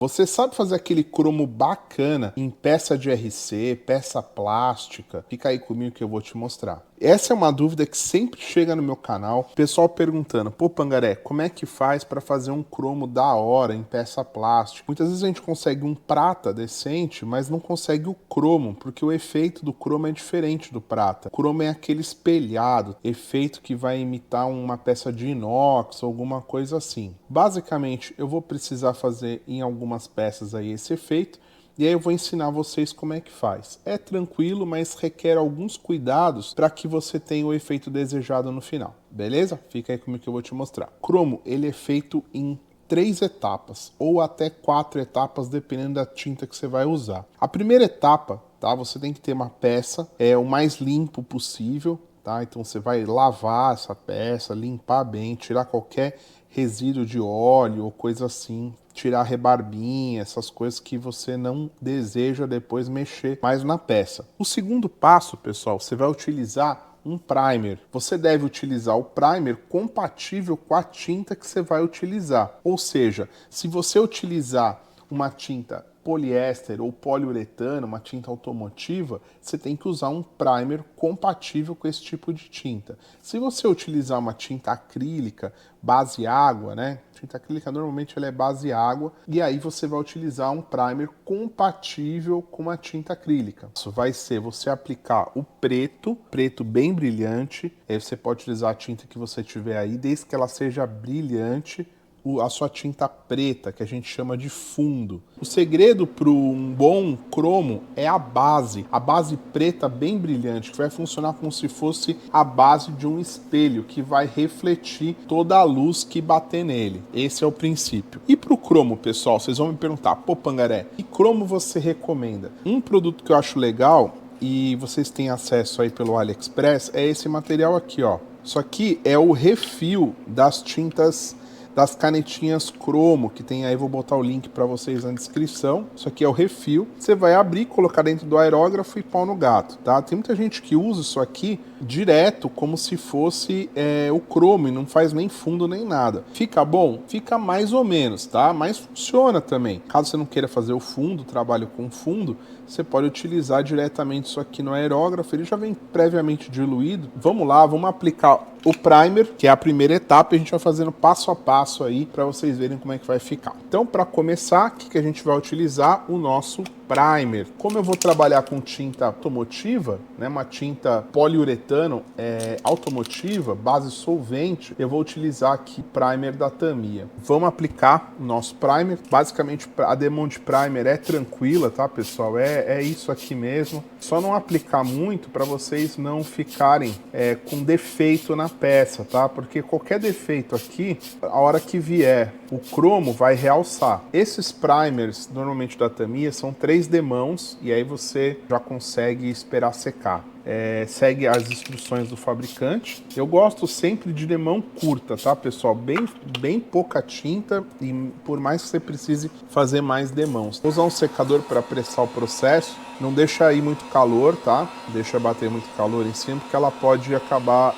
Você sabe fazer aquele cromo bacana em peça de RC, peça plástica? Fica aí comigo que eu vou te mostrar. Essa é uma dúvida que sempre chega no meu canal, pessoal perguntando: pô, Pangaré, como é que faz para fazer um cromo da hora em peça plástica? Muitas vezes a gente consegue um prata decente, mas não consegue o cromo, porque o efeito do cromo é diferente do prata. O cromo é aquele espelhado, efeito que vai imitar uma peça de inox ou alguma coisa assim. Basicamente, eu vou precisar fazer em algumas peças aí esse efeito, e aí eu vou ensinar vocês como é que faz. É tranquilo, mas requer alguns cuidados para que você tenha o efeito desejado no final, beleza? Fica aí comigo que eu vou te mostrar. Cromo, ele é feito em 3 etapas, ou até 4 etapas, dependendo da tinta que você vai usar. A primeira etapa, tá? Você tem que ter uma peça, o mais limpo possível, tá? Então você vai lavar essa peça, limpar bem, tirar qualquer resíduo de óleo ou coisa assim, tirar rebarbinha, essas coisas que você não deseja depois mexer mais na peça. O segundo passo, pessoal, você vai utilizar um primer. Você deve utilizar o primer compatível com a tinta que você vai utilizar. Ou seja, se você utilizar uma tinta poliéster ou poliuretano, uma tinta automotiva, você tem que usar um primer compatível com esse tipo de tinta. Se você utilizar uma tinta acrílica, base água, né? Tinta acrílica normalmente ela é base água, e aí você vai utilizar um primer compatível com a tinta acrílica. Isso vai ser você aplicar o preto, preto bem brilhante, aí você pode utilizar a tinta que você tiver aí, desde que ela seja brilhante, a sua tinta preta, que a gente chama de fundo. O segredo para um bom cromo é a base preta bem brilhante, que vai funcionar como se fosse a base de um espelho, que vai refletir toda a luz que bater nele. Esse é o princípio. E para o cromo, pessoal, vocês vão me perguntar: pô, Pangaré, que cromo você recomenda? Um produto que eu acho legal, e vocês têm acesso aí pelo AliExpress, é esse material aqui, ó. Isso aqui é o refil das tintas, das canetinhas cromo, que tem aí, vou botar o link para vocês na descrição. Isso aqui é o refil. Você vai abrir, colocar dentro do aerógrafo e pau no gato, tá? Tem muita gente que usa isso aqui direto, como se fosse o cromo, e não faz nem fundo nem nada. Fica bom? Fica mais ou menos, tá? Mas funciona também. Caso você não queira fazer o fundo, trabalho com fundo, você pode utilizar diretamente isso aqui no aerógrafo. Ele já vem previamente diluído. Vamos lá, vamos aplicar o primer, que é a primeira etapa, e a gente vai fazendo passo a passo aí para vocês verem como é que vai ficar. Então, para começar, o que a gente vai utilizar? O nosso primer. Como eu vou trabalhar com tinta automotiva, né, uma tinta poliuretano automotiva, base solvente, eu vou utilizar aqui primer da Tamiya. Vamos aplicar o nosso primer. Basicamente, a demão de primer é tranquila, tá, pessoal? É isso aqui mesmo. Só não aplicar muito para vocês não ficarem com defeito na peça, tá? Porque qualquer defeito aqui, a hora que vier o cromo vai realçar. Esses primers, normalmente da Tamiya, são 3 demãos, e aí você já consegue esperar secar. Segue as instruções do fabricante. Eu gosto sempre de demão curta, tá, pessoal? Bem pouca tinta, e por mais que você precise fazer mais demãos. Vou usar um secador para apressar o processo. Não deixa ir muito calor, tá? Deixa bater muito calor em cima, porque ela pode acabar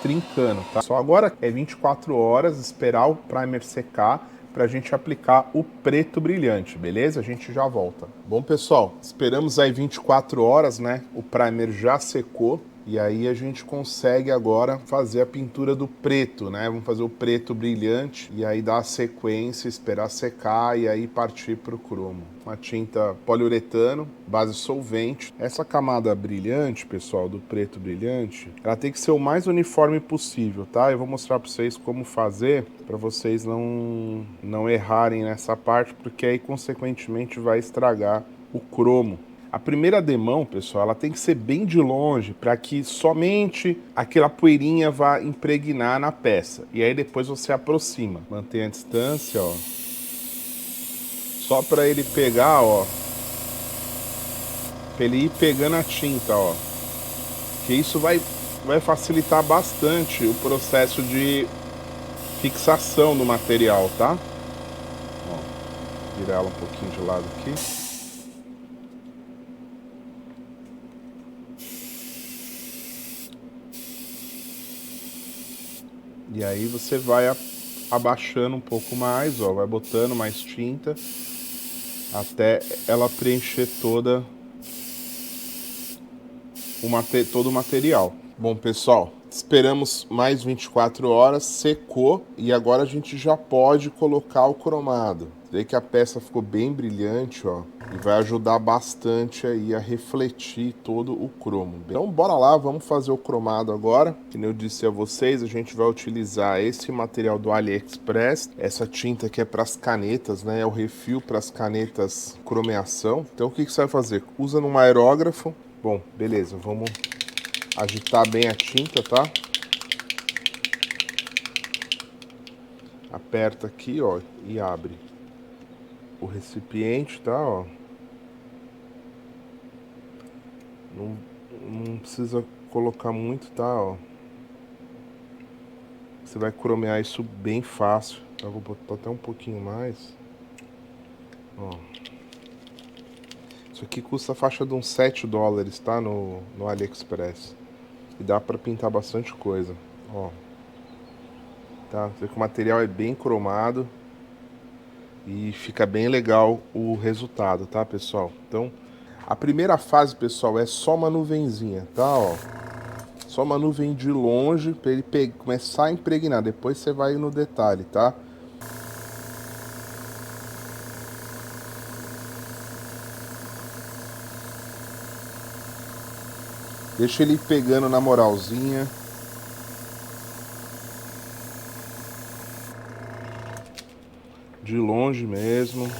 trincando, tá? Só agora é 24 horas, esperar o primer secar para a gente aplicar o preto brilhante, beleza? A gente já volta. Bom, pessoal, esperamos aí 24 horas, né? O primer já secou. E aí a gente consegue agora fazer a pintura do preto, né? Vamos fazer o preto brilhante e aí dar a sequência, esperar secar e aí partir para o cromo. Uma tinta poliuretano, base solvente. Essa camada brilhante, pessoal, do preto brilhante, ela tem que ser o mais uniforme possível, tá? Eu vou mostrar para vocês como fazer, para vocês não errarem nessa parte, porque aí consequentemente vai estragar o cromo. A primeira demão, pessoal, ela tem que ser bem de longe para que somente aquela poeirinha vá impregnar na peça. E aí depois você aproxima. Mantém a distância, ó. Só para ele pegar, ó. Para ele ir pegando a tinta, ó. Que isso vai facilitar bastante o processo de fixação do material, tá? Ó, virar ela um pouquinho de lado aqui. E aí você vai abaixando um pouco mais, ó, vai botando mais tinta até ela preencher todo o material. Bom, pessoal, esperamos mais 24 horas, secou e agora a gente já pode colocar o cromado. Vê que a peça ficou bem brilhante, ó, e vai ajudar bastante aí a refletir todo o cromo. Então bora lá, vamos fazer o cromado agora. Como eu disse a vocês, a gente vai utilizar esse material do AliExpress, essa tinta que é para as canetas, né? É o refil para as canetas cromeação. Então o que você vai fazer? Usa num aerógrafo. Bom, beleza, vamos agitar bem a tinta, tá? Aperta aqui, ó, e abre o recipiente, tá, ó. Não, não precisa colocar muito, tá, ó. Você vai cromear isso bem fácil. Eu vou botar até um pouquinho mais. Ó. Isso aqui custa a faixa de uns $7, tá, no AliExpress. E dá pra pintar bastante coisa, ó. Tá? Você vê que o material é bem cromado. E fica bem legal o resultado, tá, pessoal? Então, a primeira fase, pessoal, é só uma nuvenzinha, tá, ó. Só uma nuvem de longe para ele começar a impregnar. Depois você vai no detalhe, tá? Deixa ele pegando na moralzinha. De longe mesmo.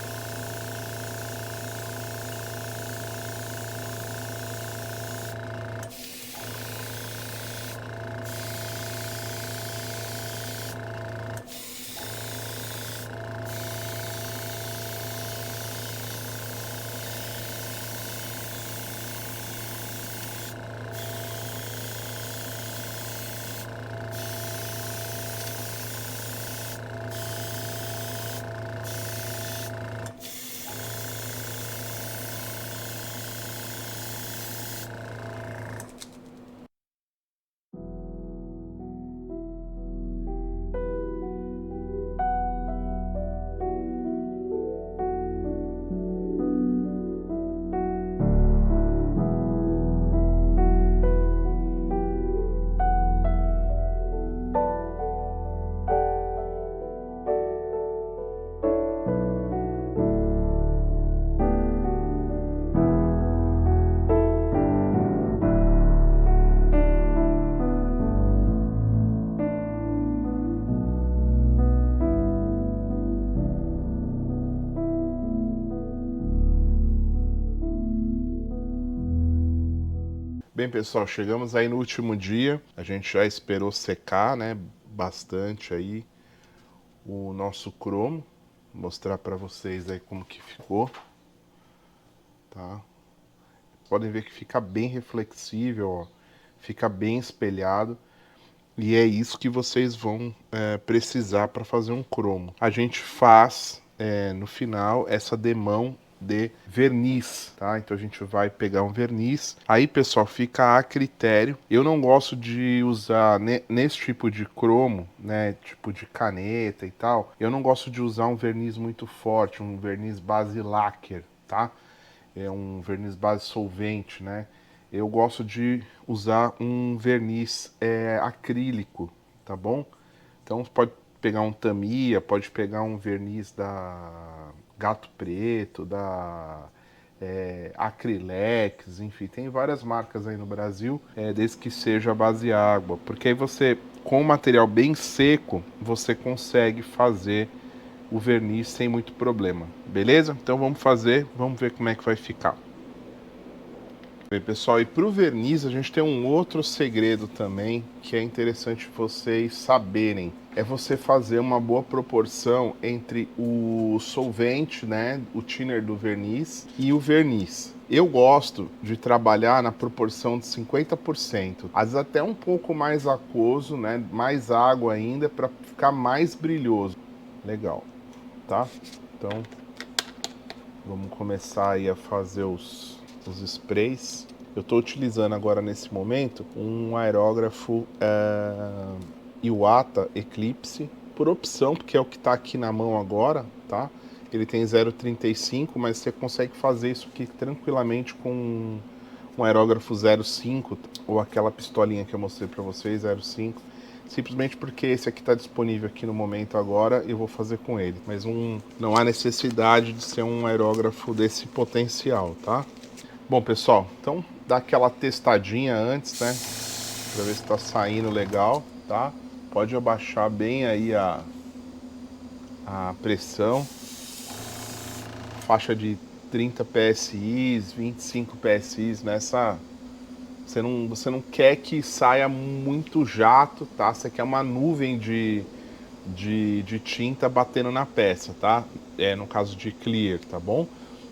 Bem, pessoal, chegamos aí no último dia. A gente já esperou secar, né? Bastante aí o nosso cromo. Vou mostrar para vocês aí como que ficou, tá? Podem ver que fica bem reflexível, ó. Fica bem espelhado. E é isso que vocês vão precisar para fazer um cromo. A gente faz no final essa demão de verniz, tá? Então a gente vai pegar um verniz. Aí, pessoal, fica a critério. Eu não gosto de usar nesse tipo de cromo, né? Tipo de caneta e tal. Eu não gosto de usar um verniz muito forte, um verniz base lacquer, tá? É um verniz base solvente, né? Eu gosto de usar um verniz acrílico, tá bom? Então você pode pegar um Tamiya, pode pegar um verniz da Gato Preto, da Acrylex, enfim, tem várias marcas aí no Brasil, desde que seja a base água, porque aí você, com o material bem seco, você consegue fazer o verniz sem muito problema, beleza? Então vamos fazer, vamos ver como é que vai ficar. Bem, pessoal, e para o verniz a gente tem um outro segredo também que é interessante vocês saberem. É você fazer uma boa proporção entre o solvente, né, o thinner do verniz e o verniz. Eu gosto de trabalhar na proporção de 50%, às vezes até um pouco mais aquoso, né, mais água ainda para ficar mais brilhoso. Legal, tá? Então, vamos começar aí a fazer os sprays. Eu estou utilizando agora nesse momento um aerógrafo Iwata Eclipse, por opção, porque é o que está aqui na mão agora, tá? Ele tem 0,35, mas você consegue fazer isso aqui tranquilamente com um aerógrafo 0,5 ou aquela pistolinha que eu mostrei para vocês, 0,5. Simplesmente porque esse aqui está disponível aqui no momento agora, eu vou fazer com ele. Mas não há necessidade de ser um aerógrafo desse potencial, tá? Bom, pessoal, então dá aquela testadinha antes, né? Para ver se está saindo legal, tá? Pode abaixar bem aí a pressão. Faixa de 30 PSI, 25 PSI nessa. Você não quer que saia muito jato, tá? Você quer uma nuvem de tinta batendo na peça, tá? No caso de clear, tá bom?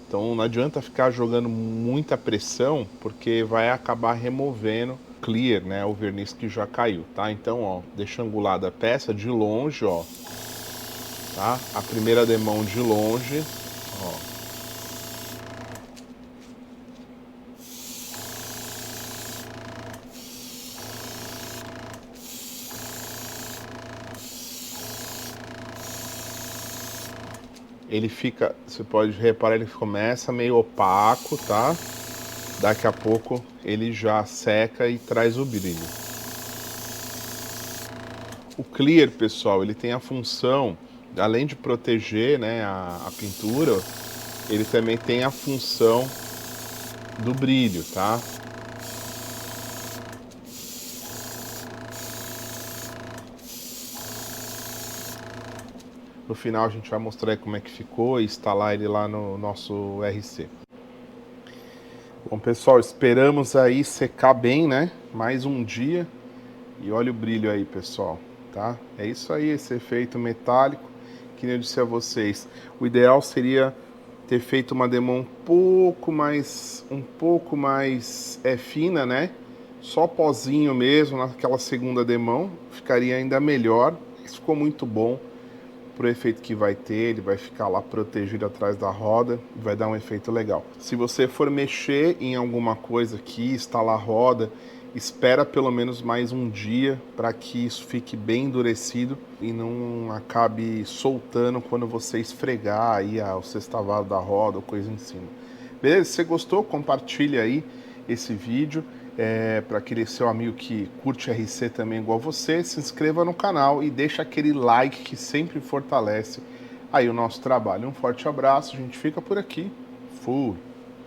Então não adianta ficar jogando muita pressão, porque vai acabar removendo clear, né? O verniz que já caiu, tá? Então, ó, deixa angulada a peça de longe, ó. Tá? A primeira demão de longe, ó. Ele fica, você pode reparar, ele começa meio opaco, tá? Daqui a pouco ele já seca e traz o brilho. O clear, pessoal, ele tem a função, além de proteger, né, a pintura, ele também tem a função do brilho, tá? No final a gente vai mostrar aí como é que ficou e instalar ele lá no nosso RC. Bom, pessoal, esperamos aí secar bem, né? Mais um dia. E olha o brilho aí, pessoal, tá? É isso aí, esse efeito metálico, que nem eu disse a vocês. O ideal seria ter feito uma demão um pouco mais fina, né? Só pozinho mesmo, naquela segunda demão, ficaria ainda melhor. Isso ficou muito bom pro efeito que vai ter, ele vai ficar lá protegido atrás da roda, vai dar um efeito legal. Se você for mexer em alguma coisa aqui, instalar a roda, espera pelo menos mais um dia para que isso fique bem endurecido e não acabe soltando quando você esfregar aí o sextavado da roda ou coisa em cima. Beleza? Se você gostou, compartilha aí esse vídeo. Para aquele seu amigo que curte RC também igual você, se inscreva no canal e deixa aquele like que sempre fortalece aí o nosso trabalho. Um forte abraço, a gente fica por aqui. Fui!